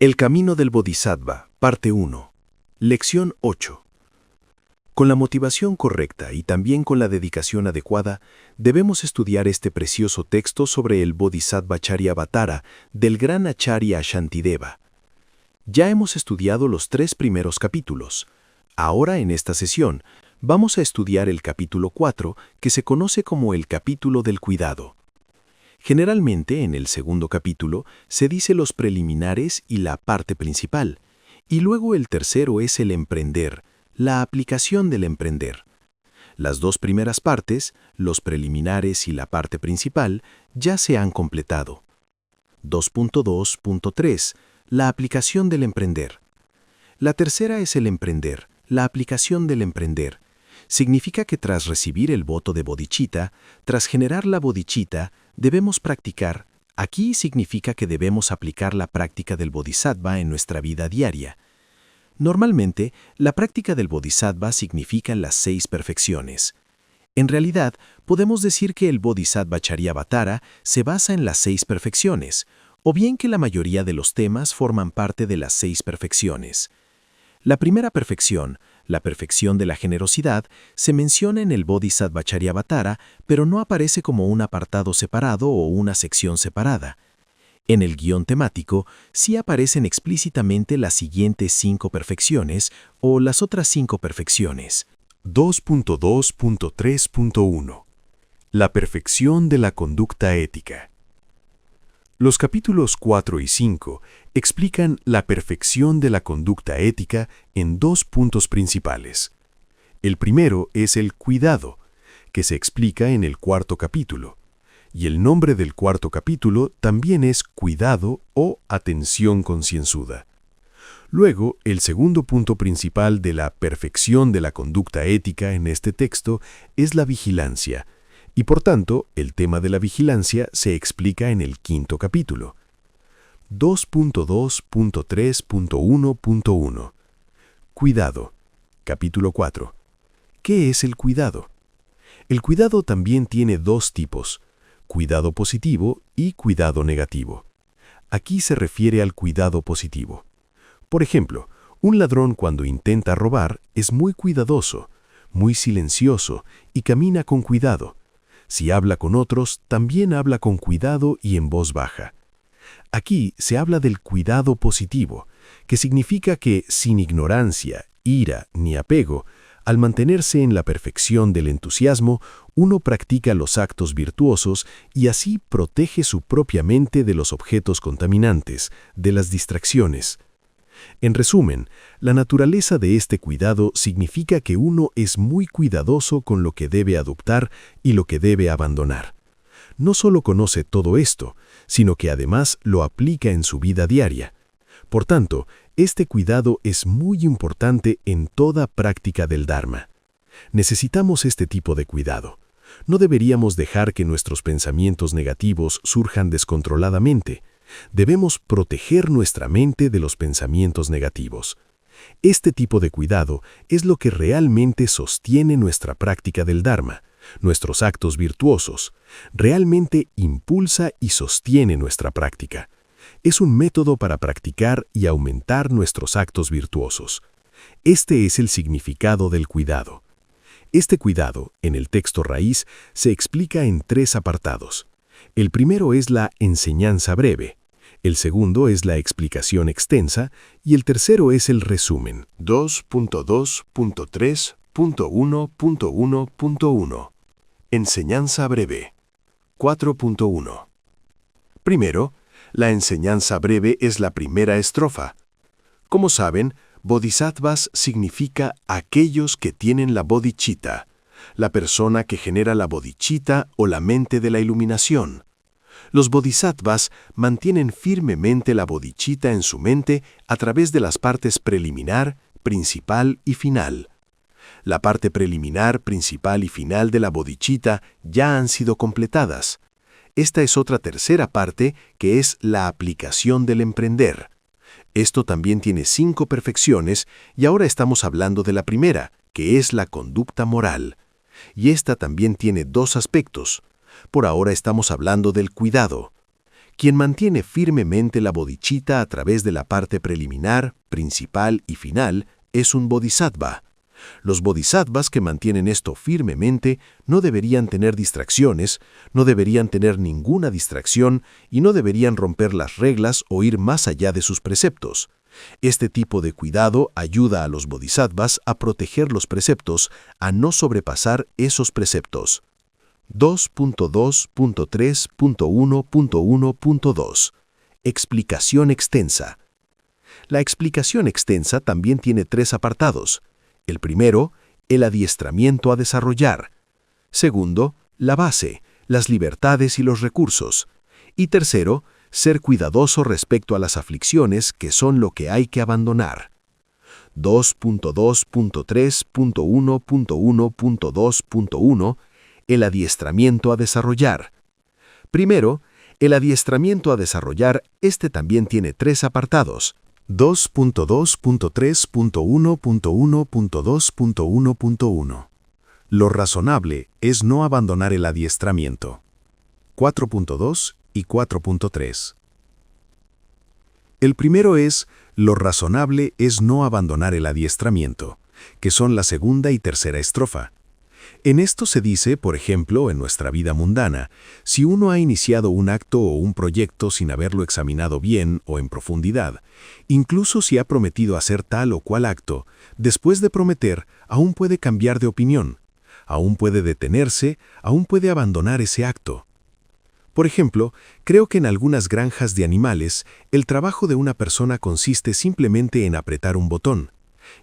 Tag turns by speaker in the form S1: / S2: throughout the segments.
S1: El camino del Bodhisattva, parte 1. Lección 8. Con la motivación correcta y también con la dedicación adecuada, debemos estudiar este precioso texto sobre el Bodhisattva Charyavatara del gran Acharya Shantideva. Ya hemos estudiado los 3 primeros capítulos. Ahora, en esta sesión, vamos a estudiar el capítulo 4, que se conoce como el capítulo del cuidado. Generalmente, en el segundo capítulo, se dice los preliminares y la parte principal, y luego el tercero es el emprender, la aplicación del emprender. Las 2 primeras partes, los preliminares y la parte principal, ya se han completado. 2.2.3. La aplicación del emprender. La tercera es el emprender, la aplicación del emprender. Significa que tras recibir el voto de bodhicitta, tras generar la bodhicitta, debemos practicar. Aquí significa que debemos aplicar la práctica del bodhisattva en nuestra vida diaria. Normalmente, la práctica del bodhisattva significa las 6 perfecciones. En realidad, podemos decir que el Bodhisattva Charyavatara se basa en las 6 perfecciones, o bien que la mayoría de los temas forman parte de las 6 perfecciones. La primera perfección, la perfección de la generosidad, se menciona en el Bodhisattva Charyavatara, pero no aparece como un apartado separado o una sección separada. En el guión temático sí aparecen explícitamente las siguientes 5 perfecciones o las otras 5 perfecciones.
S2: 2.2.3.1 La perfección de la conducta ética. Los capítulos 4 y 5 explican la perfección de la conducta ética en 2 puntos principales. El primero es el cuidado, que se explica en el 4.º capítulo, y el nombre del 4.º capítulo también es cuidado o atención concienzuda. Luego, el segundo punto principal de la perfección de la conducta ética en este texto es la vigilancia, y por tanto, el tema de la vigilancia se explica en el 5.º capítulo. 2.2.3.1.1 Cuidado. Capítulo 4. ¿Qué es el cuidado? El cuidado también tiene 2 tipos, cuidado positivo y cuidado negativo. Aquí se refiere al cuidado positivo. Por ejemplo, un ladrón cuando intenta robar es muy cuidadoso, muy silencioso y camina con cuidado. Si habla con otros, también habla con cuidado y en voz baja. Aquí se habla del cuidado positivo, que significa que sin ignorancia, ira ni apego, al mantenerse en la perfección del entusiasmo, uno practica los actos virtuosos y así protege su propia mente de los objetos contaminantes, de las distracciones. En resumen, la naturaleza de este cuidado significa que uno es muy cuidadoso con lo que debe adoptar y lo que debe abandonar. No solo conoce todo esto, sino que además lo aplica en su vida diaria. Por tanto, este cuidado es muy importante en toda práctica del Dharma. Necesitamos este tipo de cuidado. No deberíamos dejar que nuestros pensamientos negativos surjan descontroladamente. Debemos proteger nuestra mente de los pensamientos negativos. Este tipo de cuidado es lo que realmente sostiene nuestra práctica del Dharma, nuestros actos virtuosos, realmente impulsa y sostiene nuestra práctica. Es un método para practicar y aumentar nuestros actos virtuosos. Este es el significado del cuidado. Este cuidado, en el texto raíz, se explica en 3 apartados. El primero es la enseñanza breve, el segundo es la explicación extensa y el tercero es el resumen. 2.2.3.1.1.1 Enseñanza breve. 4.1 Primero, la enseñanza breve es la primera estrofa. Como saben, bodhisattvas significa aquellos que tienen la bodhicitta, la persona que genera la bodhicitta o la mente de la iluminación. Los bodhisattvas mantienen firmemente la bodhicitta en su mente a través de las partes preliminar, principal y final. La parte preliminar, principal y final de la bodhicitta ya han sido completadas. Esta es otra tercera parte que es la aplicación del emprender. Esto también tiene 5 perfecciones y ahora estamos hablando de la primera, que es la conducta moral. Y esta también tiene 2 aspectos. Por ahora estamos hablando del cuidado. Quien mantiene firmemente la bodhicitta a través de la parte preliminar, principal y final es un bodhisattva. Los bodhisattvas que mantienen esto firmemente no deberían tener distracciones, no deberían tener ninguna distracción y no deberían romper las reglas o ir más allá de sus preceptos. Este tipo de cuidado ayuda a los bodhisattvas a proteger los preceptos, a no sobrepasar esos preceptos. 2.2.3.1.1.2 Explicación extensa. La explicación extensa también tiene 3 apartados. El primero, el adiestramiento a desarrollar. Segundo, la base, las libertades y los recursos. Y tercero, ser cuidadoso respecto a las aflicciones que son lo que hay que abandonar. 2.2.3.1.1.2.1 El adiestramiento a desarrollar. Primero, el adiestramiento a desarrollar, también tiene 3 apartados. 2.2.3.1.1.2.1.1 Lo razonable es no abandonar el adiestramiento. 4.2 y 4.3 El primero es, lo razonable es no abandonar el adiestramiento, que son la segunda y tercera estrofa. En esto se dice, por ejemplo, en nuestra vida mundana, si uno ha iniciado un acto o un proyecto sin haberlo examinado bien o en profundidad, incluso si ha prometido hacer tal o cual acto, después de prometer, aún puede cambiar de opinión, aún puede detenerse, aún puede abandonar ese acto. Por ejemplo, creo que en algunas granjas de animales, el trabajo de una persona consiste simplemente en apretar un botón,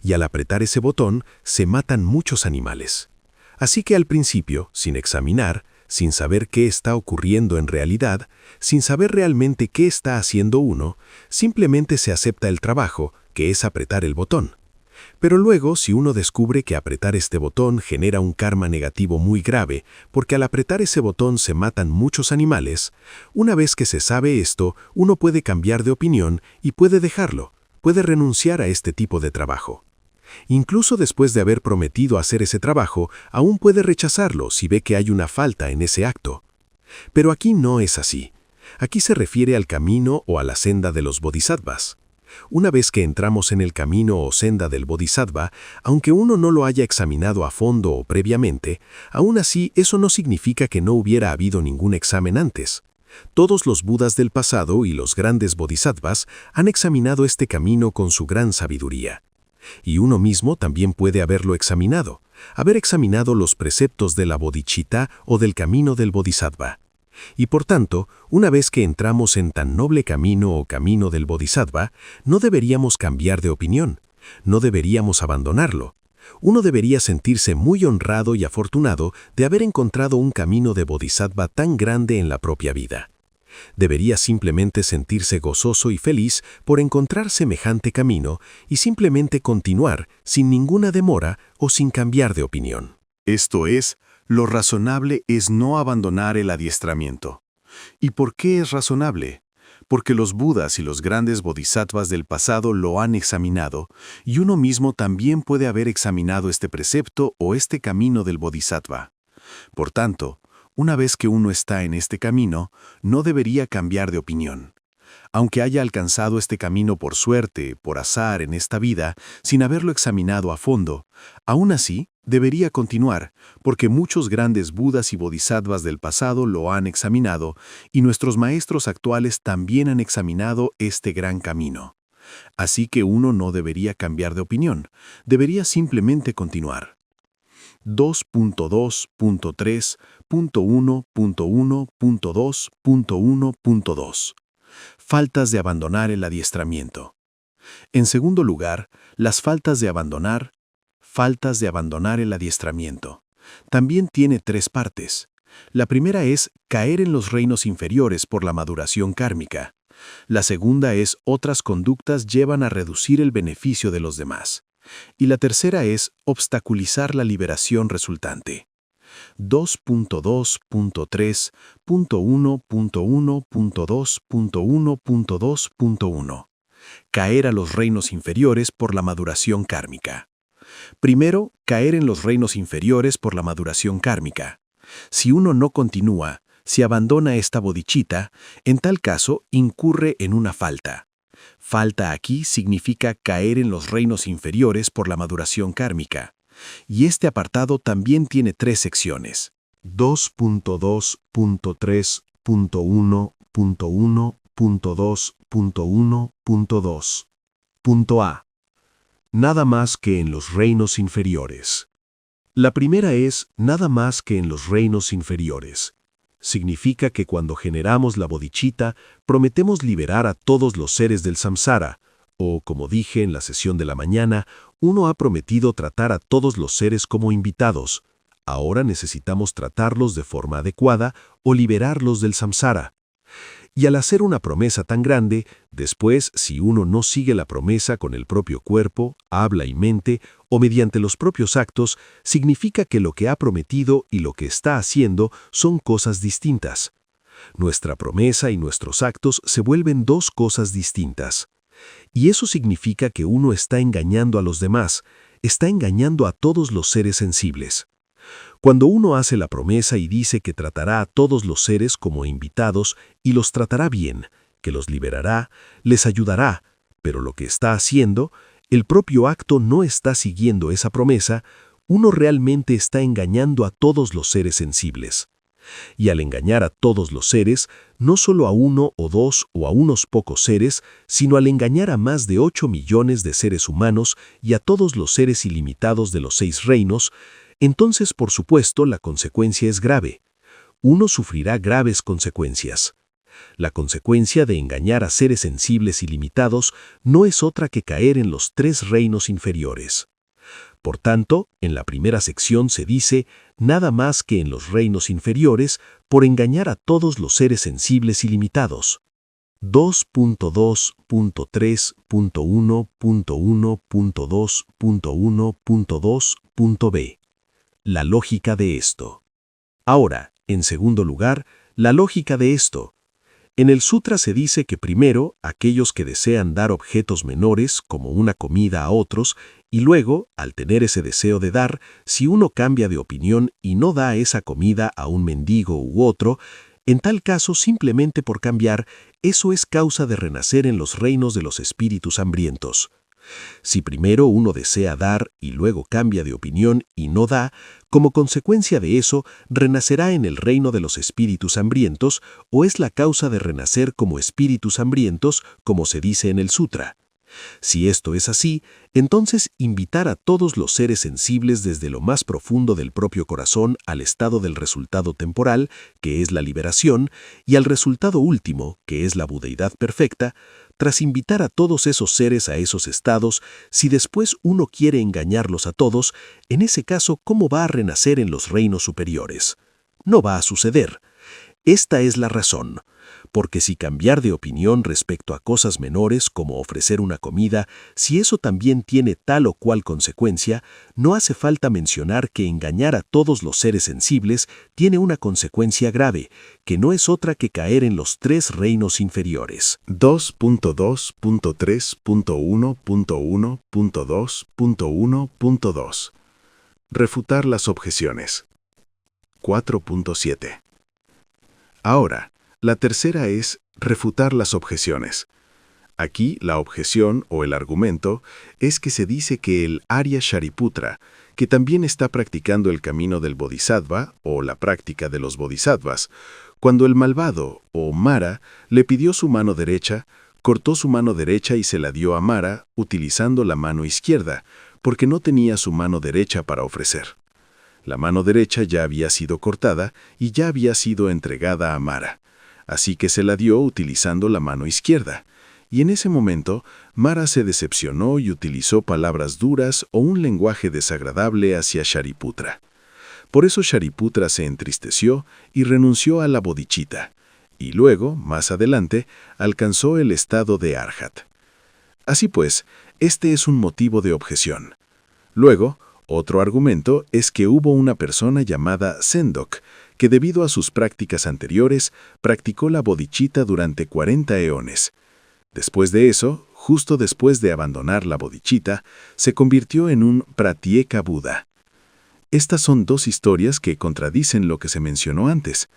S2: y al apretar ese botón se matan muchos animales. Así que al principio, sin examinar, sin saber qué está ocurriendo en realidad, sin saber realmente qué está haciendo uno, simplemente se acepta el trabajo, que es apretar el botón. Pero luego, si uno descubre que apretar este botón genera un karma negativo muy grave, porque al apretar ese botón se matan muchos animales, una vez que se sabe esto, uno puede cambiar de opinión y puede dejarlo, puede renunciar a este tipo de trabajo. Incluso después de haber prometido hacer ese trabajo, aún puede rechazarlo si ve que hay una falta en ese acto. Pero aquí no es así. Aquí se refiere al camino o a la senda de los bodhisattvas. Una vez que entramos en el camino o senda del bodhisattva, aunque uno no lo haya examinado a fondo o previamente, aún así eso no significa que no hubiera habido ningún examen antes. Todos los budas del pasado y los grandes bodhisattvas han examinado este camino con su gran sabiduría. Y uno mismo también puede haber examinado los preceptos de la bodhicitta o del camino del bodhisattva. Y por tanto, una vez que entramos en tan noble camino o camino del bodhisattva, no deberíamos cambiar de opinión, no deberíamos abandonarlo. Uno debería sentirse muy honrado y afortunado de haber encontrado un camino de bodhisattva tan grande en la propia vida. Debería simplemente sentirse gozoso y feliz por encontrar semejante camino y simplemente continuar sin ninguna demora o sin cambiar de opinión.
S3: Esto es, lo razonable es no abandonar el adiestramiento. ¿Y por qué es razonable? Porque los budas y los grandes bodhisattvas del pasado lo han examinado, y uno mismo también puede haber examinado este precepto o este camino del bodhisattva. Por tanto, una vez que uno está en este camino, no debería cambiar de opinión. Aunque haya alcanzado este camino por suerte, por azar en esta vida, sin haberlo examinado a fondo, aún así debería continuar, porque muchos grandes budas y bodhisattvas del pasado lo han examinado, y nuestros maestros actuales también han examinado este gran camino. Así que uno no debería cambiar de opinión, debería simplemente continuar. 2.2.3.1.1.2.1.2 Faltas de abandonar el adiestramiento. En segundo lugar, las faltas de abandonar el adiestramiento. También tiene 3 partes. La primera es caer en los reinos inferiores por la maduración kármica. La segunda es otras conductas llevan a reducir el beneficio de los demás. Y la tercera es obstaculizar la liberación resultante. 2.2.3.1.1.2.1.2.1 Caer a los reinos inferiores por la maduración kármica. Primero, caer en los reinos inferiores por la maduración kármica. Si uno no continúa,
S1: Si abandona esta bodhicitta, en tal caso incurre en una falta. Falta aquí significa caer en los reinos inferiores por la maduración kármica. Y este apartado también tiene 3 secciones.
S2: 2.2.3.1.1.2.1.2. Punto A. Nada más que en los reinos inferiores. La primera es nada más que en los reinos inferiores. Significa que cuando generamos la bodhicitta, prometemos liberar a todos los seres del samsara, o, como dije en la sesión de la mañana, uno ha prometido tratar a todos los seres como invitados. Ahora necesitamos tratarlos de forma adecuada o liberarlos del samsara. Y al hacer una promesa tan grande, después, si uno no sigue la promesa con el propio cuerpo, habla y mente, o mediante los propios actos, significa que lo que ha prometido y lo que está haciendo son cosas distintas. Nuestra promesa y nuestros actos se vuelven 2 cosas distintas. Y eso significa que uno está engañando a los demás, está engañando a todos los seres sensibles. Cuando uno hace la promesa y dice que tratará a todos los seres como invitados y los tratará bien, que los liberará, les ayudará, pero lo que está haciendo, el propio acto no está siguiendo esa promesa, uno realmente está engañando a todos los seres sensibles. Y al engañar a todos los seres, no solo a 1 o 2 o a unos pocos seres, sino al engañar a más de 8 millones de seres humanos y a todos los seres ilimitados de los 6 reinos, entonces, por supuesto, la consecuencia es grave. Uno sufrirá graves consecuencias. La consecuencia de engañar a seres sensibles ilimitados no es otra que caer en los 3 reinos inferiores. Por tanto, en la primera sección se dice nada más que en los reinos inferiores por engañar a todos los seres sensibles ilimitados. 2.2.3.1.1.2.1.2.b. La lógica de esto. Ahora, en segundo lugar, la lógica de esto. En el sutra se dice que primero, aquellos que desean dar objetos menores, como una comida a otros, y luego, al tener ese deseo de dar, si uno cambia de opinión y no da esa comida a un mendigo u otro, en tal caso, simplemente por cambiar, eso es causa de renacer en los reinos de los espíritus hambrientos. Si primero uno desea dar y luego cambia de opinión y no da, como consecuencia de eso, renacerá en el reino de los espíritus hambrientos o es la causa de renacer como espíritus hambrientos, como se dice en el sutra. Si esto es así, entonces invitar a todos los seres sensibles desde lo más profundo del propio corazón al estado del resultado temporal, que es la liberación, y al resultado último, que es la budeidad perfecta, tras invitar a todos esos seres a esos estados, si después uno quiere engañarlos a todos, en ese caso, ¿cómo va a renacer en los reinos superiores? No va a suceder. Esta es la razón. Porque si cambiar de opinión respecto a cosas menores como ofrecer una comida, si eso también tiene tal o cual consecuencia, no hace falta mencionar que engañar a todos los seres sensibles tiene una consecuencia grave, que no es otra que caer en los 3 reinos inferiores.
S3: 2.2.3.1.1.2.1.2. Refutar las objeciones. 4.7. Ahora, la tercera es refutar las objeciones. Aquí la objeción o el argumento es que se dice que el Arya Shariputra, que también está practicando el camino del Bodhisattva o la práctica de los Bodhisattvas, cuando el malvado o Mara le pidió su mano derecha, cortó su mano derecha y se la dio a Mara utilizando la mano izquierda, porque no tenía su mano derecha para ofrecer. La mano derecha ya había sido cortada y ya había sido entregada a Mara. Así que se la dio utilizando la mano izquierda. Y en ese momento, Mara se decepcionó y utilizó palabras duras o un lenguaje desagradable hacia Shariputra. Por eso Shariputra se entristeció y renunció a la bodhicitta. Y luego, más adelante, alcanzó el estado de Arhat. Así pues, este es un motivo de objeción. Luego, otro argumento es que hubo una persona llamada Sendok, que debido a sus prácticas anteriores, practicó la bodhicitta durante 40 eones. Después de eso, justo después de abandonar la bodhicitta, se convirtió en un Pratyeka Buda. Estas son 2 historias que contradicen lo que se mencionó antes.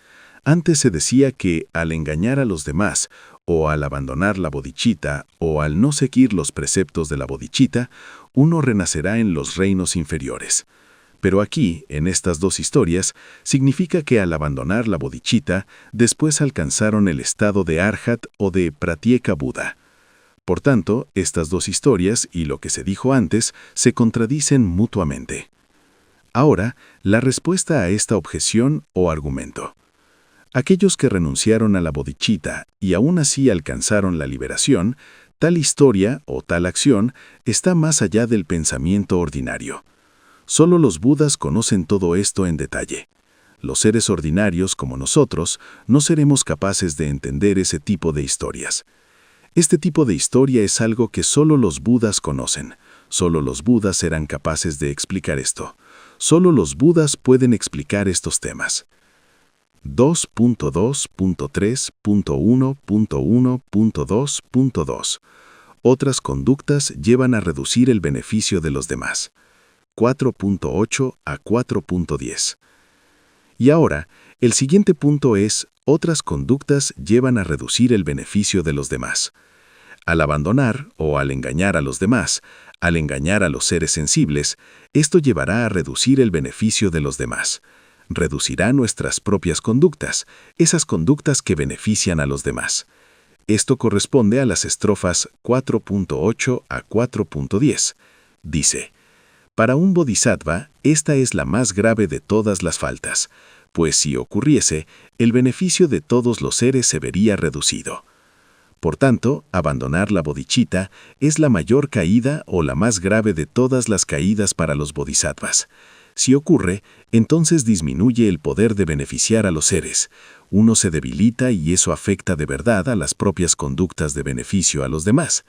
S3: Antes se decía que al engañar a los demás, o al abandonar la bodhicitta, o al no seguir los preceptos de la bodhicitta, uno renacerá en los reinos inferiores. Pero aquí, en estas dos historias, significa que al abandonar la bodhicitta, después alcanzaron el estado de Arhat o de Pratyeka Buddha. Por tanto, estas dos historias y lo que se dijo antes se contradicen mutuamente. Ahora, la respuesta a esta objeción o argumento. Aquellos que renunciaron a la bodhicitta y aún así alcanzaron la liberación, tal historia o tal acción está más allá del pensamiento ordinario. Solo los budas conocen todo esto en detalle. Los seres ordinarios como nosotros no seremos capaces de entender ese tipo de historias. Este tipo de historia es algo que solo los budas conocen. Solo los budas serán capaces de explicar esto. Solo los budas pueden explicar estos temas. 2.2.3.1.1.2.2. Otras conductas llevan a reducir el beneficio de los demás. 4.8 a 4.10. Y ahora, el siguiente punto es: otras conductas llevan a reducir el beneficio de los demás. Al abandonar o al engañar a los demás, al engañar a los seres sensibles, esto llevará a reducir el beneficio de los demás. Reducirá nuestras propias conductas, esas conductas que benefician a los demás. Esto corresponde a las estrofas 4.8 a 4.10. Dice: para un bodhisattva, esta es la más grave de todas las faltas, pues si ocurriese, el beneficio de todos los seres se vería reducido. Por tanto, abandonar la bodhicitta es la mayor caída o la más grave de todas las caídas para los bodhisattvas. Si ocurre, entonces disminuye el poder de beneficiar a los seres. Uno se debilita y eso afecta de verdad a las propias conductas de beneficio a los demás.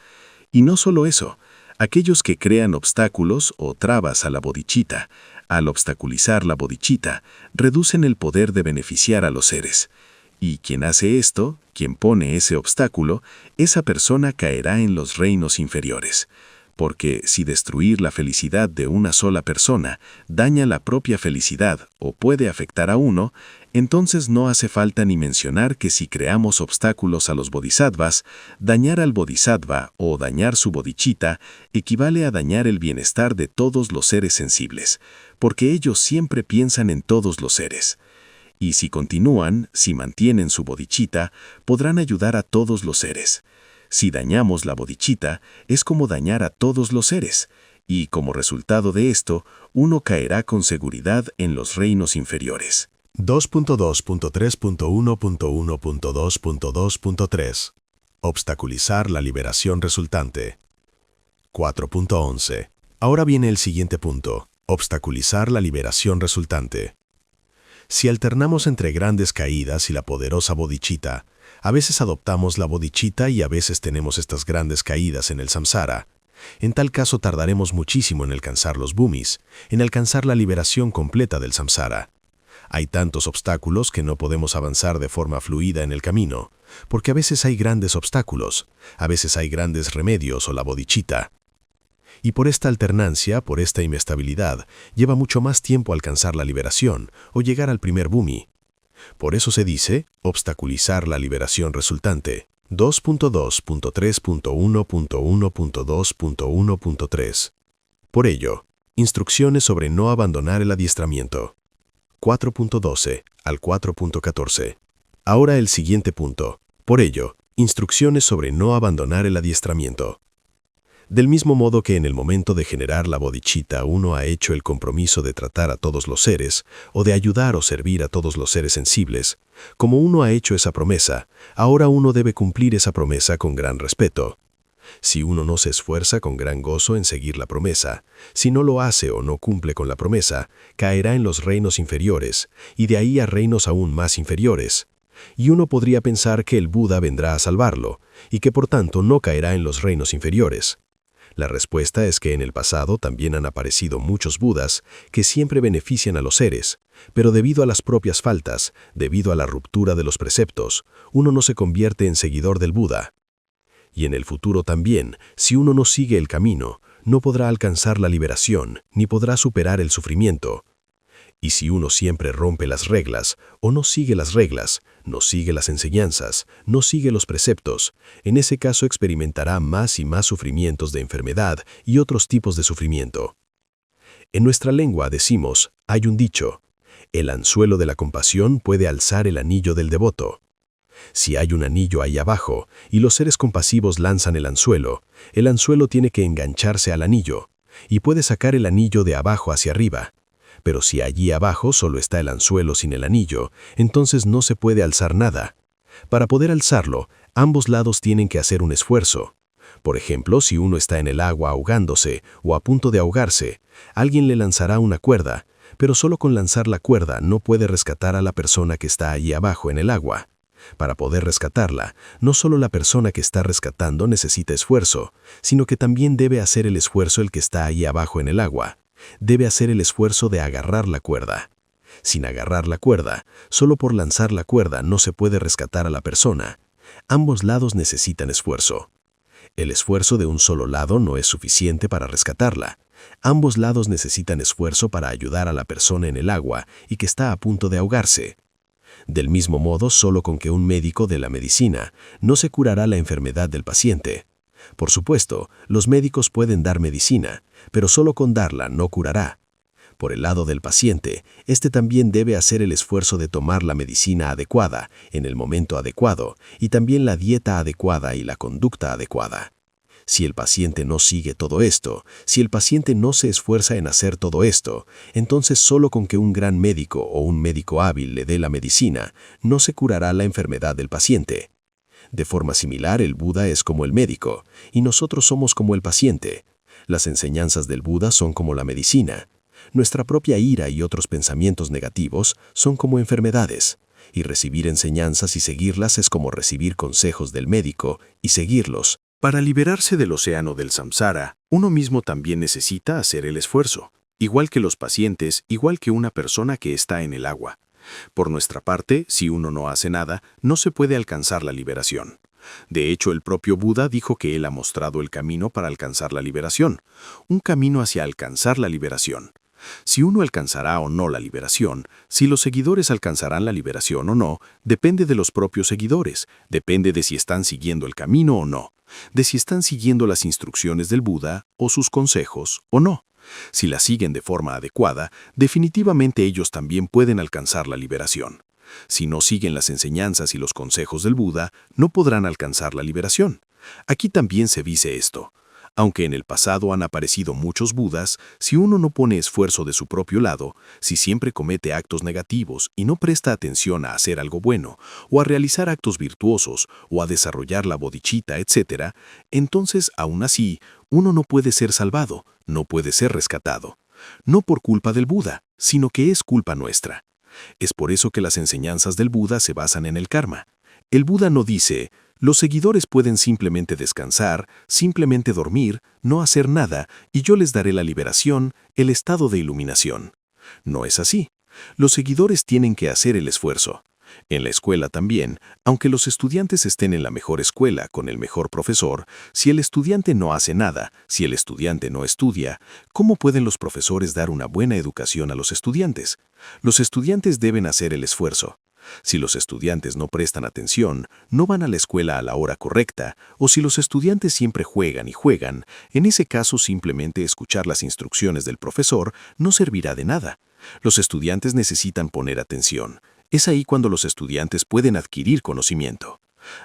S3: Y no solo eso, aquellos que crean obstáculos o trabas a la bodhicitta, al obstaculizar la bodhicitta, reducen el poder de beneficiar a los seres. Y quien hace esto, quien pone ese obstáculo, esa persona caerá en los reinos inferiores. Porque si destruir la felicidad de una sola persona daña la propia felicidad o puede afectar a uno, entonces no hace falta ni mencionar que si creamos obstáculos a los bodhisattvas, dañar al bodhisattva o dañar su bodhicitta equivale a dañar el bienestar de todos los seres sensibles, porque ellos siempre piensan en todos los seres. Y si continúan, si mantienen su bodhicitta, podrán ayudar a todos los seres. Si dañamos la bodhicitta, es como dañar a todos los seres, y como resultado de esto, uno caerá con seguridad en los reinos inferiores.
S2: 2.2.3.1.1.2.2.3. Obstaculizar la liberación resultante. 4.11. Ahora viene el siguiente punto: obstaculizar la liberación resultante. Si alternamos entre grandes caídas y la poderosa bodhicitta, a veces adoptamos la bodhicitta y a veces tenemos estas grandes caídas en el samsara. En tal caso tardaremos muchísimo en alcanzar los bhumis, en alcanzar la liberación completa del samsara. Hay tantos obstáculos que no podemos avanzar de forma fluida en el camino, porque a veces hay grandes obstáculos, a veces hay grandes remedios o la bodhicitta. Y por esta alternancia, por esta inestabilidad, lleva mucho más tiempo alcanzar la liberación o llegar al primer bhumi. Por eso se dice obstaculizar la liberación resultante. 2.2.3.1.1.2.1.3. Por ello, instrucciones sobre no abandonar el adiestramiento. 4.12 al 4.14. Ahora el siguiente punto. Por ello, instrucciones sobre no abandonar el adiestramiento. Del mismo modo que en el momento de generar la bodhicitta uno ha hecho el compromiso de tratar a todos los seres, o de ayudar o servir a todos los seres sensibles, como uno ha hecho esa promesa, ahora uno debe cumplir esa promesa con gran respeto. Si uno no se esfuerza con gran gozo en seguir la promesa, si no lo hace o no cumple con la promesa, caerá en los reinos inferiores, y de ahí a reinos aún más inferiores. Y uno podría pensar que el Buda vendrá a salvarlo, y que por tanto no caerá en los reinos inferiores. La respuesta es que en el pasado también han aparecido muchos Budas que siempre benefician a los seres, pero debido a las propias faltas, debido a la ruptura de los preceptos, uno no se convierte en seguidor del Buda. Y en el futuro también, si uno no sigue el camino, no podrá alcanzar la liberación, ni podrá superar el sufrimiento. Y si uno siempre rompe las reglas, o no sigue las reglas, no sigue las enseñanzas, no sigue los preceptos, en ese caso experimentará más y más sufrimientos de enfermedad y otros tipos de sufrimiento. En nuestra lengua decimos, hay un dicho, el anzuelo de la compasión puede alzar el anillo del devoto. Si hay un anillo ahí abajo y los seres compasivos lanzan el anzuelo tiene que engancharse al anillo y puede sacar el anillo de abajo hacia arriba. Pero si allí abajo solo está el anzuelo sin el anillo, entonces no se puede alzar nada. Para poder alzarlo, ambos lados tienen que hacer un esfuerzo. Por ejemplo, si uno está en el agua ahogándose o a punto de ahogarse, alguien le lanzará una cuerda, pero solo con lanzar la cuerda no puede rescatar a la persona que está allí abajo en el agua. Para poder rescatarla, no solo la persona que está rescatando necesita esfuerzo, sino que también debe hacer el esfuerzo el que está ahí abajo en el agua. Debe hacer el esfuerzo de agarrar la cuerda. Sin agarrar la cuerda, solo por lanzar la cuerda no se puede rescatar a la persona. Ambos lados necesitan esfuerzo. El esfuerzo de un solo lado no es suficiente para rescatarla. Ambos lados necesitan esfuerzo para ayudar a la persona en el agua y que está a punto de ahogarse. Del mismo modo, solo con que un médico dé la medicina, no se curará la enfermedad del paciente. Por supuesto, los médicos pueden dar medicina, pero solo con darla no curará. Por el lado del paciente, este también debe hacer el esfuerzo de tomar la medicina adecuada, en el momento adecuado, y también la dieta adecuada y la conducta adecuada. Si el paciente no sigue todo esto, si el paciente no se esfuerza en hacer todo esto, entonces solo con que un gran médico o un médico hábil le dé la medicina, no se curará la enfermedad del paciente. De forma similar, el Buda es como el médico, y nosotros somos como el paciente. Las enseñanzas del Buda son como la medicina. Nuestra propia ira y otros pensamientos negativos son como enfermedades, y recibir enseñanzas y seguirlas es como recibir consejos del médico y seguirlos.
S3: Para liberarse del océano del samsara, uno mismo también necesita hacer el esfuerzo, igual que los pacientes, igual que una persona que está en el agua. Por nuestra parte, si uno no hace nada, no se puede alcanzar la liberación. De hecho, el propio Buda dijo que él ha mostrado el camino para alcanzar la liberación, un camino hacia alcanzar la liberación. Si uno alcanzará o no la liberación, si los seguidores alcanzarán la liberación o no, depende de los propios seguidores, depende de si están siguiendo el camino o no, de si están siguiendo las instrucciones del Buda o sus consejos o no. Si las siguen de forma adecuada, definitivamente ellos también pueden alcanzar la liberación. Si no siguen las enseñanzas y los consejos del Buda, no podrán alcanzar la liberación. Aquí también se dice esto. Aunque en el pasado han aparecido muchos Budas, si uno no pone esfuerzo de su propio lado, si siempre comete actos negativos y no presta atención a hacer algo bueno, o a realizar actos virtuosos, o a desarrollar la bodhicitta, etc., entonces, aún así, uno no puede ser salvado, no puede ser rescatado. No por culpa del Buda, sino que es culpa nuestra. Es por eso que las enseñanzas del Buda se basan en el karma. El Buda no dice, los seguidores pueden simplemente descansar, simplemente dormir, no hacer nada, y yo les daré la liberación, el estado de iluminación. No es así. Los seguidores tienen que hacer el esfuerzo. En la escuela también, aunque los estudiantes estén en la mejor escuela con el mejor profesor, si el estudiante no hace nada, si el estudiante no estudia, ¿cómo pueden los profesores dar una buena educación a los estudiantes? Los estudiantes deben hacer el esfuerzo. Si los estudiantes no prestan atención, no van a la escuela a la hora correcta, o si los estudiantes siempre juegan y juegan, en ese caso simplemente escuchar las instrucciones del profesor no servirá de nada. Los estudiantes necesitan poner atención. Es ahí cuando los estudiantes pueden adquirir conocimiento.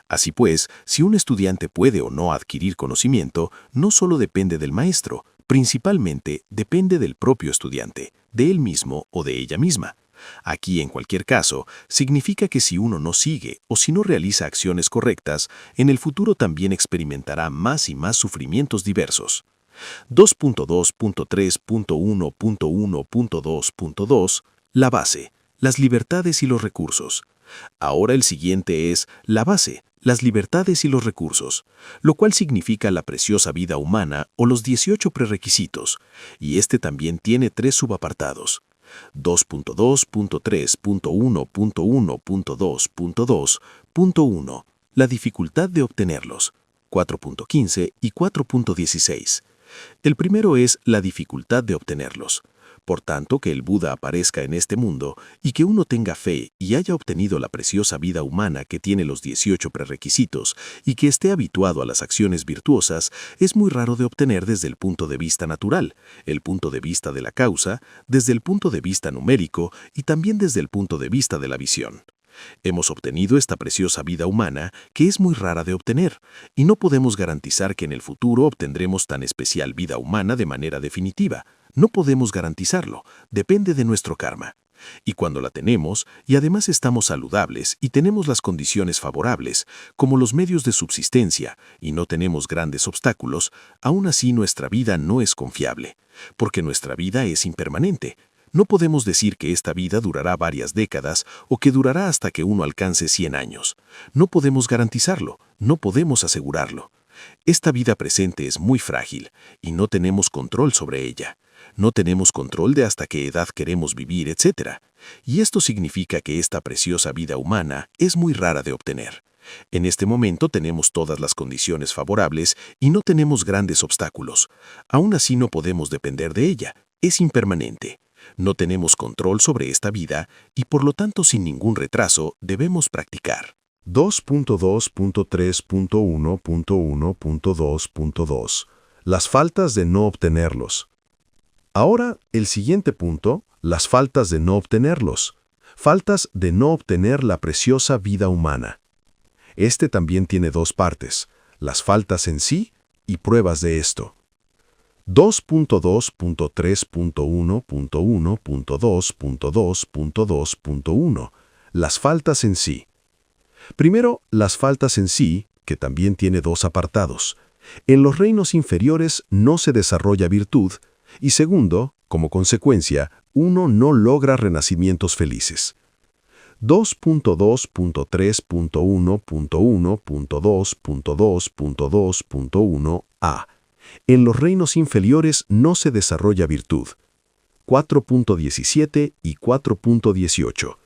S3: Así pues, si un estudiante puede o no adquirir conocimiento, no solo depende del maestro, principalmente depende del propio estudiante, de él mismo o de ella misma. Aquí, en cualquier caso, significa que si uno no sigue o si no realiza acciones correctas, en el futuro también experimentará más y más sufrimientos diversos. 2.2.3.1.1.2.2 La base, las libertades y los recursos. Ahora el siguiente es la base, las libertades y los recursos, lo cual significa la preciosa vida humana o los 18 prerequisitos, y este también tiene 3 subapartados. 2.2.3.1.1.2.2.1 La dificultad de obtenerlos, 4.15 y 4.16. El primero es la dificultad de obtenerlos.
S1: Por tanto, que el Buda aparezca en este mundo y que uno tenga fe y haya obtenido la preciosa vida humana que tiene los 18 prerequisitos y que esté habituado a las acciones virtuosas es muy raro de obtener desde el punto de vista natural, el punto de vista de la causa, desde el punto de vista numérico y también desde el punto de vista de la visión. Hemos obtenido esta preciosa vida humana que es muy rara de obtener, y no podemos garantizar que en el futuro obtendremos tan especial vida humana de manera definitiva. No podemos garantizarlo, depende de nuestro karma. Y cuando la tenemos, y además estamos saludables y tenemos las condiciones favorables, como los medios de subsistencia, y no tenemos grandes obstáculos, aún así nuestra vida no es confiable, porque nuestra vida es impermanente. No podemos decir que esta vida durará varias décadas o que durará hasta que uno alcance 100 años. No podemos garantizarlo, no podemos asegurarlo. Esta vida presente es muy frágil y no tenemos control sobre ella. No tenemos control de hasta qué edad queremos vivir, etc. Y esto significa que esta preciosa vida humana es muy rara de obtener. En este momento tenemos todas las condiciones favorables y no tenemos grandes obstáculos. Aún así no podemos depender de ella, es impermanente. No tenemos control sobre esta vida y por lo tanto sin ningún retraso debemos practicar.
S2: 2.2.3.1.1.2.2 Las faltas de no obtenerlos. Ahora, el siguiente punto, las faltas de no obtenerlos. Faltas de no obtener la preciosa vida humana. Este también tiene dos partes, las faltas en sí y pruebas de esto. 2.2.3.1.1.2.2.2.1 Las faltas en sí. Primero, las faltas en sí, que también tiene dos apartados. En los reinos inferiores no se desarrolla virtud, y segundo, como consecuencia, uno no logra renacimientos felices. 2.2.3.1.1.2.2.2.1a En los reinos inferiores no se desarrolla virtud. 4.17 y 4.18.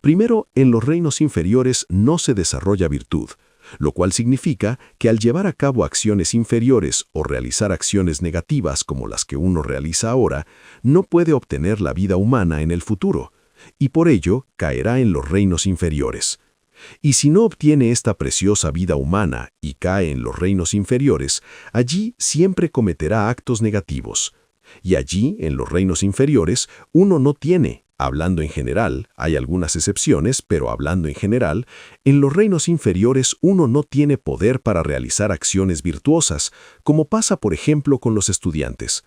S2: Primero, en los reinos inferiores no se desarrolla virtud, lo cual significa que al llevar a cabo acciones inferiores o realizar acciones negativas como las que uno realiza ahora, no puede obtener la vida humana en el futuro, y por ello caerá en los reinos inferiores. Y si no obtiene esta preciosa vida humana y cae en los reinos inferiores, allí siempre cometerá actos negativos. Y allí, en los reinos inferiores, uno no tiene, hablando en general, hay algunas excepciones, pero hablando en general, en los reinos inferiores uno no tiene poder para realizar acciones virtuosas, como pasa por ejemplo con los estudiantes.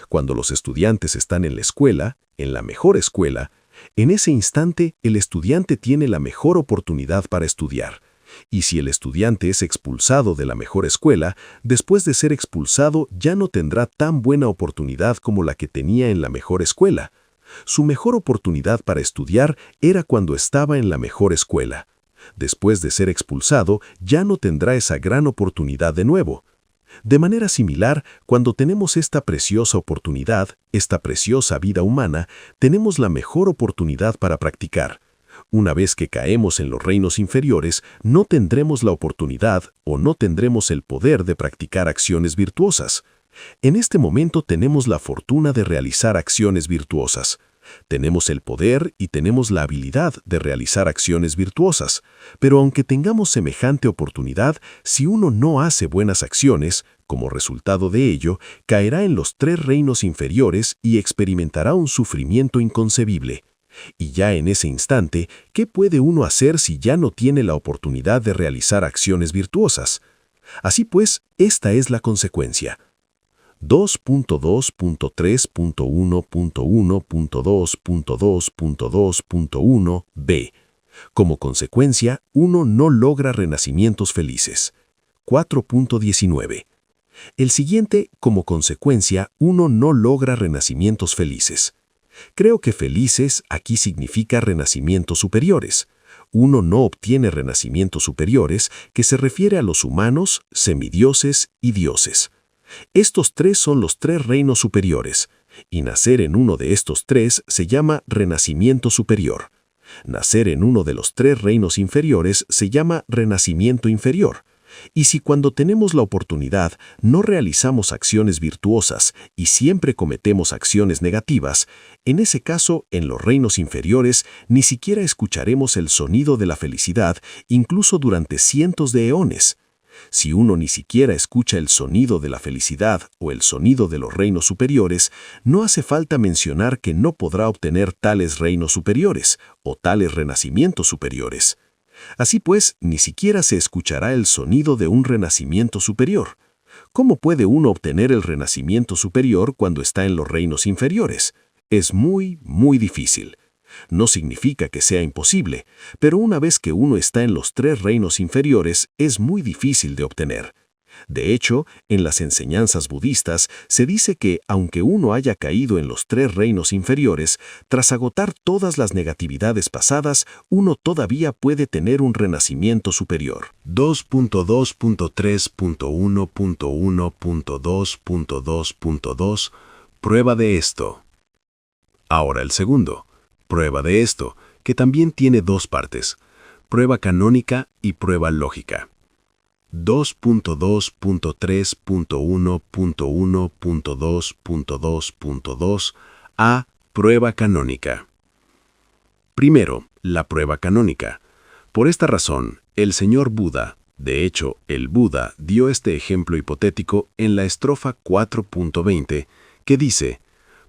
S2: Cuando los estudiantes están en la escuela, en la mejor escuela, en ese instante el estudiante tiene la mejor oportunidad para estudiar. Y si el estudiante es expulsado de la mejor escuela, después de ser expulsado ya no tendrá tan buena oportunidad como la que tenía en la mejor escuela. Su mejor oportunidad para estudiar era cuando estaba en la mejor escuela. Después de ser expulsado, ya no tendrá esa gran oportunidad de nuevo. De manera similar, cuando tenemos esta preciosa oportunidad, esta preciosa vida humana, tenemos la mejor oportunidad para practicar. Una vez que caemos en los reinos inferiores, no tendremos la oportunidad o no tendremos el poder de practicar acciones virtuosas. En este momento tenemos la fortuna de realizar acciones virtuosas. Tenemos el poder y tenemos la habilidad de realizar acciones virtuosas, pero aunque tengamos semejante oportunidad, si uno no hace buenas acciones, como resultado de ello, caerá en los 3 reinos inferiores y experimentará un sufrimiento inconcebible. Y ya en ese instante, ¿qué puede uno hacer si ya no tiene la oportunidad de realizar acciones virtuosas? Así pues, esta es la consecuencia. 2.2.3.1.1.2.2.2.1b. Como consecuencia, uno no logra renacimientos felices. 4.19. El siguiente, como consecuencia, uno no logra renacimientos felices. Creo que felices aquí significa renacimientos superiores. Uno no obtiene renacimientos superiores, que se refiere a los humanos, semidioses y dioses. Estos 3 son los 3 reinos superiores, y nacer en uno de estos 3 se llama renacimiento superior. Nacer en uno de los 3 reinos inferiores se llama renacimiento inferior,
S1: Y si cuando tenemos la oportunidad no realizamos acciones virtuosas y siempre cometemos acciones negativas, en ese caso, en los reinos inferiores, ni siquiera escucharemos el sonido de la felicidad, incluso durante cientos de eones. Si uno ni siquiera escucha el sonido de la felicidad o el sonido de los reinos superiores, no hace falta mencionar que no podrá obtener tales reinos superiores o tales renacimientos superiores. Así pues, ni siquiera se escuchará el sonido de un renacimiento superior. ¿Cómo puede uno obtener el renacimiento superior cuando está en los reinos inferiores? Es muy difícil. No significa que sea imposible, pero una vez que uno está en los 3 reinos inferiores, es muy difícil de obtener. De hecho, en las enseñanzas budistas se dice que, aunque uno haya caído en los 3 reinos inferiores, tras agotar todas las negatividades pasadas, uno todavía puede tener un renacimiento superior.
S2: 2.2.3.1.1.2.2.2 Prueba de esto. Ahora el segundo. Prueba de esto, que también tiene 2 partes. Prueba canónica y prueba lógica. 2.2.3.1.1.2.2.2 A. Prueba canónica. Primero, la prueba canónica. Por esta razón, el señor Buda, de hecho, el Buda dio este ejemplo hipotético en la estrofa 4.20, que dice: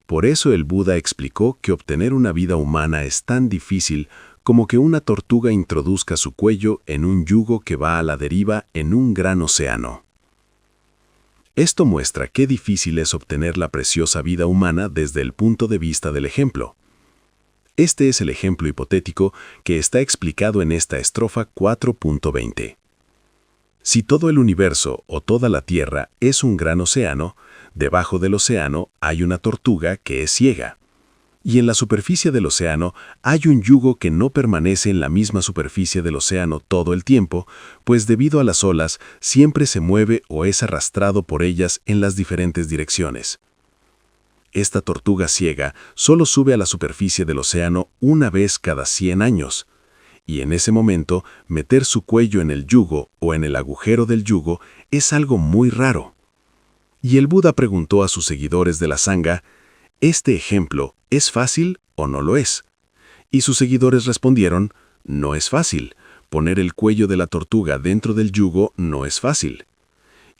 S2: por eso el Buda explicó que obtener una vida humana es tan difícil como que una tortuga introduzca su cuello en un yugo que va a la deriva en un gran océano. Esto muestra qué difícil es obtener la preciosa vida humana desde el punto de vista del ejemplo. Este es el ejemplo hipotético que está explicado en esta estrofa 4.20. Si todo el universo o toda la Tierra es un gran océano, debajo del océano hay una tortuga que es ciega. Y en la superficie del océano hay un yugo que no permanece en la misma superficie del océano todo el tiempo, pues debido a las olas siempre se mueve o es arrastrado por ellas en las diferentes direcciones. Esta tortuga ciega solo sube a la superficie del océano una vez cada 100 años. Y en ese momento, meter su cuello en el yugo o en el agujero del yugo es algo muy raro. Y el Buda preguntó a sus seguidores de la Sangha: ¿este ejemplo es fácil o no lo es? Y sus seguidores respondieron: no es fácil. Poner el cuello de la tortuga dentro del yugo no es fácil.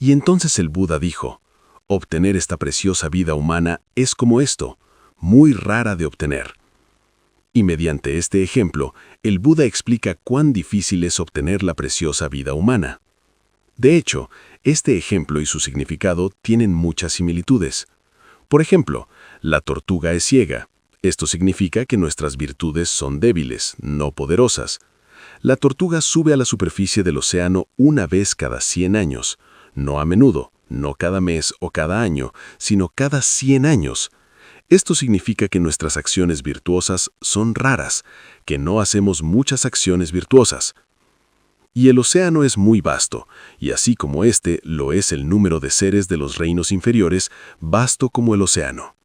S2: Y entonces el Buda dijo: obtener esta preciosa vida humana es como esto, muy rara de obtener. Y mediante este ejemplo, el Buda explica cuán difícil es obtener la preciosa vida humana. De hecho, este ejemplo y su significado tienen muchas similitudes. Por ejemplo, la tortuga es ciega. Esto significa que nuestras virtudes son débiles, no poderosas. La tortuga sube a la superficie del océano una vez cada 100 años, no a menudo, no cada mes o cada año, sino cada 100 años. Esto significa que nuestras acciones virtuosas son raras, que no hacemos muchas acciones virtuosas. Y el océano es muy vasto, y así como este lo es el número de seres de los reinos inferiores, vasto como el océano.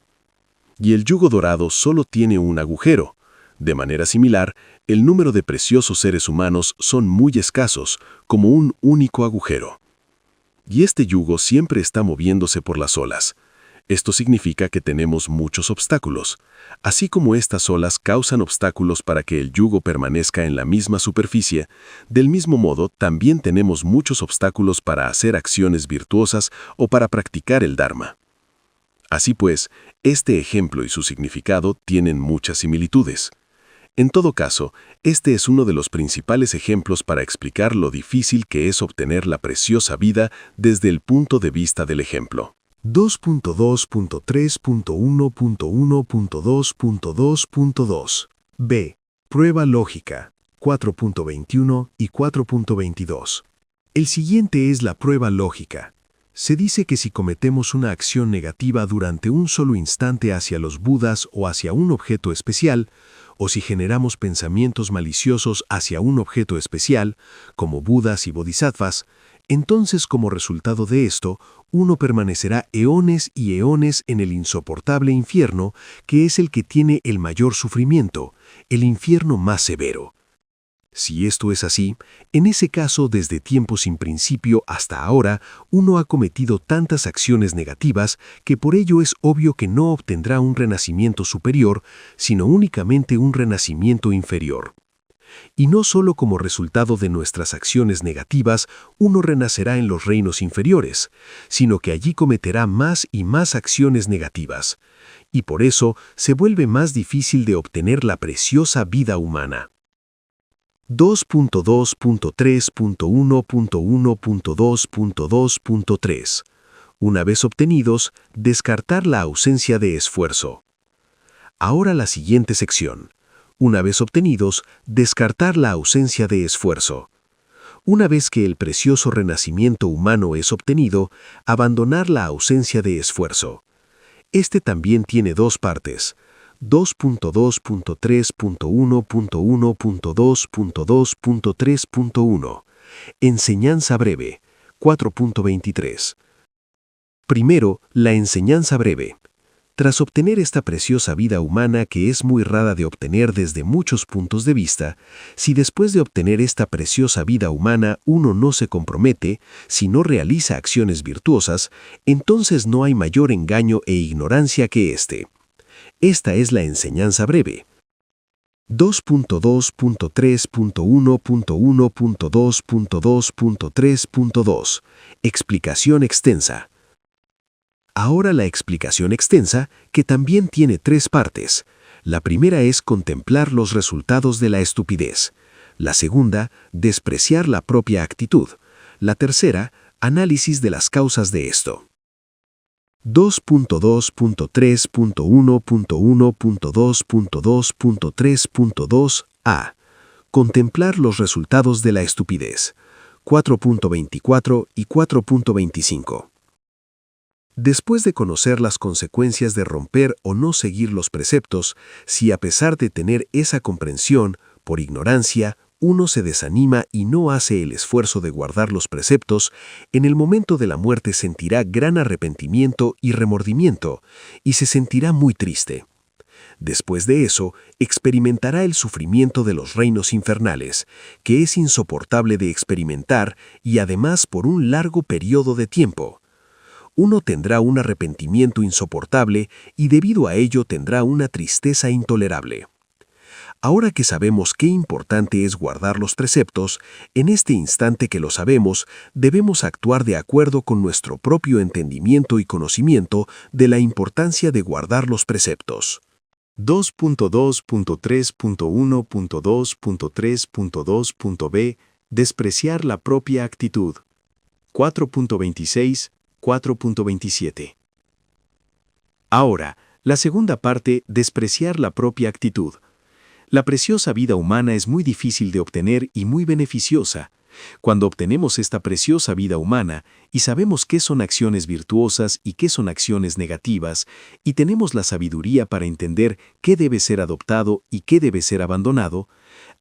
S2: Y el yugo dorado solo tiene un agujero. De manera similar, el número de preciosos seres humanos son muy escasos, como un único agujero. Y este yugo siempre está moviéndose por las olas. Esto significa que tenemos muchos obstáculos. Así como estas olas causan obstáculos para que el yugo permanezca en la misma superficie, del mismo modo también tenemos muchos obstáculos para hacer acciones virtuosas o para practicar el Dharma. Así pues, este ejemplo y su significado tienen muchas similitudes. En todo caso, este es uno de los principales ejemplos para explicar lo difícil que es obtener la preciosa vida desde el punto de vista del ejemplo. 2.2.3.1.1.2.2.2 B. Prueba lógica 4.21 y 4.22. El siguiente es la prueba lógica. Se dice que si cometemos una acción negativa durante un solo instante hacia los Budas o hacia un objeto especial, o si generamos pensamientos maliciosos hacia un objeto especial, como Budas y Bodhisattvas, entonces como resultado de esto, uno permanecerá eones y eones en el insoportable infierno, que es el que tiene el mayor sufrimiento, el infierno más severo. Si esto es así, en ese caso, desde tiempos sin principio hasta ahora, uno ha cometido tantas acciones negativas que por ello es obvio que no obtendrá un renacimiento superior, sino únicamente un renacimiento inferior. Y no solo como resultado de nuestras acciones negativas uno renacerá en los reinos inferiores, sino que allí cometerá más y más acciones negativas, y por eso se vuelve más difícil de obtener la preciosa vida humana. 2.2.3.1.1.2.3. Una vez obtenidos, descartar la ausencia de esfuerzo. Ahora la siguiente sección. Una vez obtenidos, descartar la ausencia de esfuerzo. Una vez que el precioso renacimiento humano es obtenido, abandonar la ausencia de esfuerzo. Este también tiene dos partes. 2.2.3.1.1.2.2.3.1. Enseñanza breve. 4.23. Primero, la enseñanza breve. Tras obtener esta preciosa vida humana que es muy rara de obtener desde muchos puntos de vista, si después de obtener esta preciosa vida humana uno no se compromete, si no realiza acciones virtuosas, entonces no hay mayor engaño e ignorancia que este. Esta es la enseñanza breve. 2.2.3.1.1.2.2.3.2. Explicación extensa. Ahora la explicación extensa, que también tiene tres partes. La primera es contemplar los resultados de la estupidez. La segunda, despreciar la propia actitud. La tercera, análisis de las causas de esto. 2.2.3.1.1.2.3.2. A. Contemplar los resultados de la estupidez. 4.24 y 4.25. Después de conocer las consecuencias de romper o no seguir los preceptos, si a pesar de tener esa comprensión, por ignorancia, uno se desanima y no hace el esfuerzo de guardar los preceptos, en el momento de la muerte sentirá gran arrepentimiento y remordimiento, y se sentirá muy triste. Después de eso, experimentará el sufrimiento de los reinos infernales, que es insoportable de experimentar y además por un largo periodo de tiempo. Uno tendrá un arrepentimiento insoportable y debido a ello tendrá una tristeza intolerable. Ahora que sabemos qué importante es guardar los preceptos, en este instante que lo sabemos, debemos actuar de acuerdo con nuestro propio entendimiento y conocimiento de la importancia de guardar los preceptos.
S3: 2.2.3.1.2.3.2.b. Despreciar la propia actitud. 4.26, 4.27. Ahora, la segunda parte, despreciar la propia actitud. La preciosa vida humana es muy difícil de obtener y muy beneficiosa. Cuando obtenemos esta preciosa vida humana y sabemos qué son acciones virtuosas y qué son acciones negativas, y tenemos la sabiduría para entender qué debe ser adoptado y qué debe ser abandonado,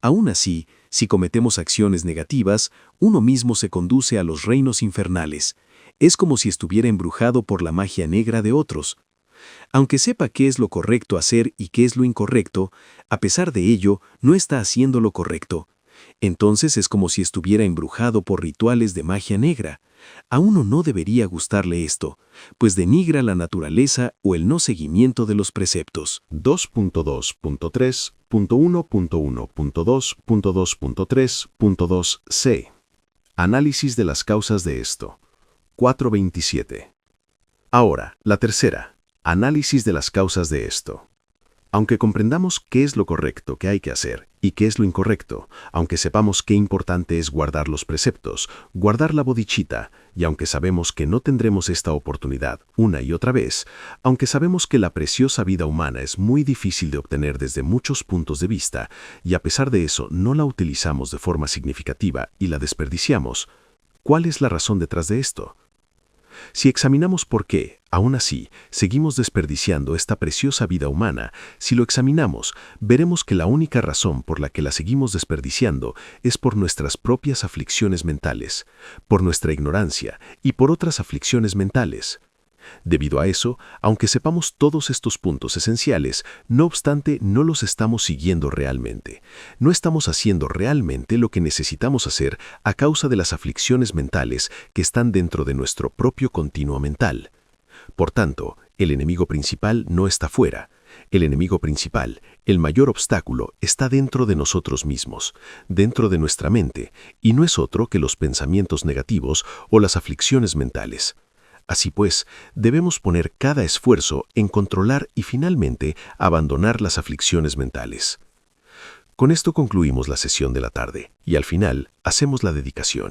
S3: aún así, si cometemos acciones negativas, uno mismo se conduce a los reinos infernales. Es como si estuviera embrujado por la magia negra de otros. Aunque sepa qué es lo correcto hacer y qué es lo incorrecto, a pesar de ello, no está haciendo lo correcto. Entonces es como si estuviera embrujado por rituales de magia negra. A uno no debería gustarle esto, pues denigra la naturaleza o el no seguimiento de los preceptos.
S2: 2.2.3.1.1.2.2.3.2c. Análisis de las causas de esto. 4.27. Ahora, la tercera. Análisis de las causas de esto. Aunque comprendamos qué es lo correcto que hay que hacer y qué es lo incorrecto, aunque sepamos qué importante es guardar los preceptos, guardar la bodhicitta, y aunque sabemos que no tendremos esta oportunidad una y otra vez, aunque sabemos que la preciosa vida humana es muy difícil de obtener desde muchos puntos de vista, y a pesar de eso no la utilizamos de forma significativa y la desperdiciamos, ¿cuál es la razón detrás de esto? Si examinamos por qué, aún así, seguimos desperdiciando esta preciosa vida humana, si lo examinamos, veremos que la única razón por la que la seguimos desperdiciando es por nuestras propias aflicciones mentales, por nuestra ignorancia y por otras aflicciones mentales. Debido a eso, aunque sepamos todos estos puntos esenciales, no obstante, no los estamos siguiendo realmente. No estamos haciendo realmente lo que necesitamos hacer a causa de las aflicciones mentales que están dentro de nuestro propio continuo mental. Por tanto, el enemigo principal no está fuera. El enemigo principal, el mayor obstáculo, está dentro de nosotros mismos, dentro de nuestra mente, y no es otro que los pensamientos negativos o las aflicciones mentales. Así pues, debemos poner cada esfuerzo en controlar y finalmente abandonar las aflicciones mentales. Con esto concluimos la sesión de la tarde y al final hacemos la dedicación.